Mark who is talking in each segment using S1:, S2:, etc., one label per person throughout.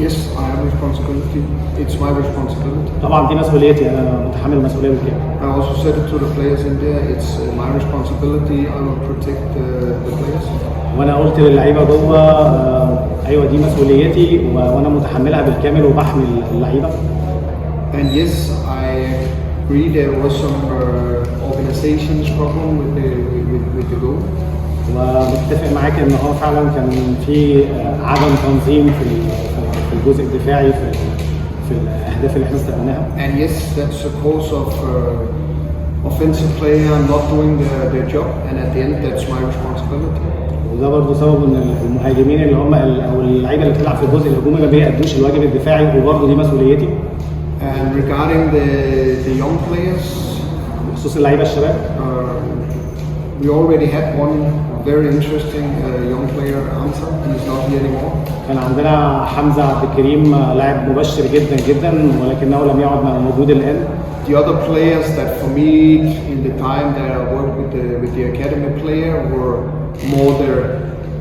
S1: Yes, I have responsibility. It's my responsibility.
S2: طبعا دي مسؤوليتي، انا متحمل المسؤوليه بالكامل.
S1: I also said it to the players in there. It's my responsibility. I will protect the players.
S2: وانا قلت للعيبه جوه ايوه دي مسؤوليتي وانا متحملها بالكامل وبحمي اللعيبه.
S1: And yes, I agree there was some organizations problem with the goal.
S2: ومتفق معاك ان هو فعلا كان في عدم تنظيم في الجزء الدفاعي في الاهداف اللي احنا استقبلناها.
S1: And yes, that's a cause of offensive player not doing their job, and at the end that's my responsibility.
S2: وده برضه سبب ان المهاجمين اللي هم او اللعيبه اللي بتلعب في الجزء الهجومي ما بيأدوش الواجب الدفاعي، وبرضه دي مسؤوليتي.
S1: And regarding the young players,
S2: بخصوص اللعيبه الشباب
S1: we already had one very interesting young player answer. He's not here anymore.
S2: كان عندنا حمزه عبد الكريم لاعب مبشر جدا جدا ولكنه لم يعد موجود الان.
S1: The other players that for me in the time that I worked with the academy player were more there.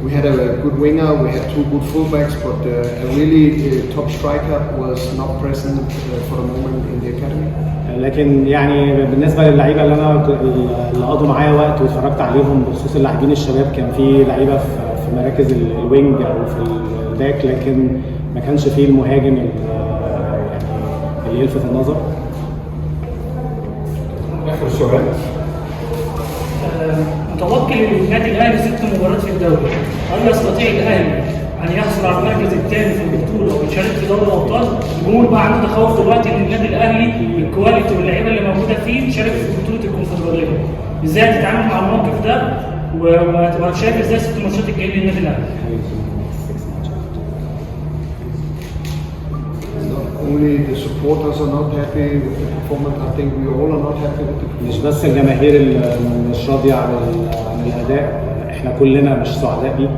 S1: We had a good winger, we had two good fullbacks, but a really top striker was not present for the moment in the academy.
S2: لكن يعني بالنسبه للعيبه اللي قضوا معايا وقت واتفرجت عليهم بخصوص اللاعبين الشباب، كان في لعيبه في مراكز الوينج او في الباك، لكن ما كانش فيه المهاجم اللي يلفت النظر.
S3: اخر سؤال.
S4: متوكل للنادي الاهلي 6 مباريات في الدوري، هل يستطيع الاهلي ان يحصل على المركز الثاني في البطوله ويشارك في دوري الابطال؟ الجمهور بقى عنده تخوف دلوقتي ان النادي الاهلي بالكواليتي واللعيبه اللي موجوده فيه يشارك في بطوله الكونفدراليه. ازاي هتتعامل مع الموقف ده وشايف ازاي 6 ماتشات الجايين للنادي الاهلي؟
S1: Only the supporters are not happy with the performance. I think we all are not happy with the performance.
S2: مش بس الجماهير اللي مش راضيه عن الاداء، احنا كلنا مش سعداء بيه.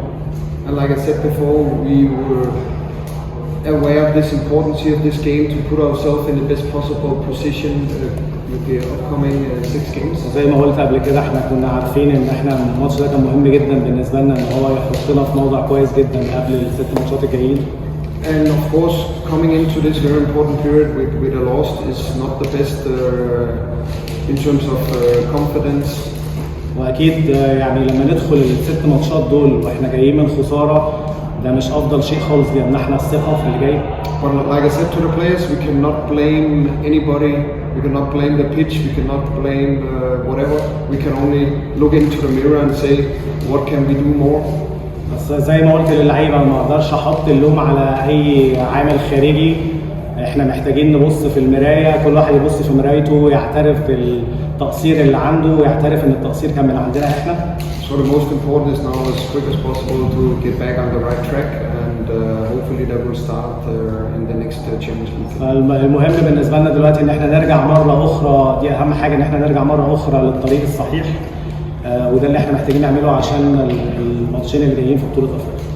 S1: And like I said before, we were aware of this importance of this game to put ourselves in the best possible position with the upcoming 6 games.
S2: زي ما قلت قبل كده احنا كنا عارفين ان احنا الماتش ده كان مهم جدا بالنسبه لنا، ان هو يحطنا في موضع كويس جدا قبل ال6 ماتشات الجايين.
S1: And of course, coming into this very important period with a loss is not the best in terms of confidence.
S2: واكيد يعني لما ندخل ال6 ماتشات دول واحنا جايين من خساره، ده مش افضل شيء خالص بيمنحنا الثقه في اللي جاي.
S1: But like I said to the players, we cannot blame anybody. We cannot blame the pitch. We cannot blame whatever. We can only look into the mirror and say, what can we do more?
S2: بس زي ما قلت للعيبه ما اقدرش احط اللوم على اي عامل خارجي. احنا محتاجين نبص في المرايه، كل واحد يبص في مرايته ويعترف بالتقصير اللي عنده ويعترف ان التقصير كان من عندنا احنا.
S1: So the most important is now as quick as possible to get back on the right track, and hopefully that will start in the next Champions League.
S2: المهم بالنسبه لنا دلوقتي ان احنا نرجع مره اخرى، دي اهم حاجه، ان احنا نرجع مره اخرى للطريق الصحيح، وده اللي احنا محتاجين نعمله عشان الماتشين اللي جايين في بطوله افريقيا.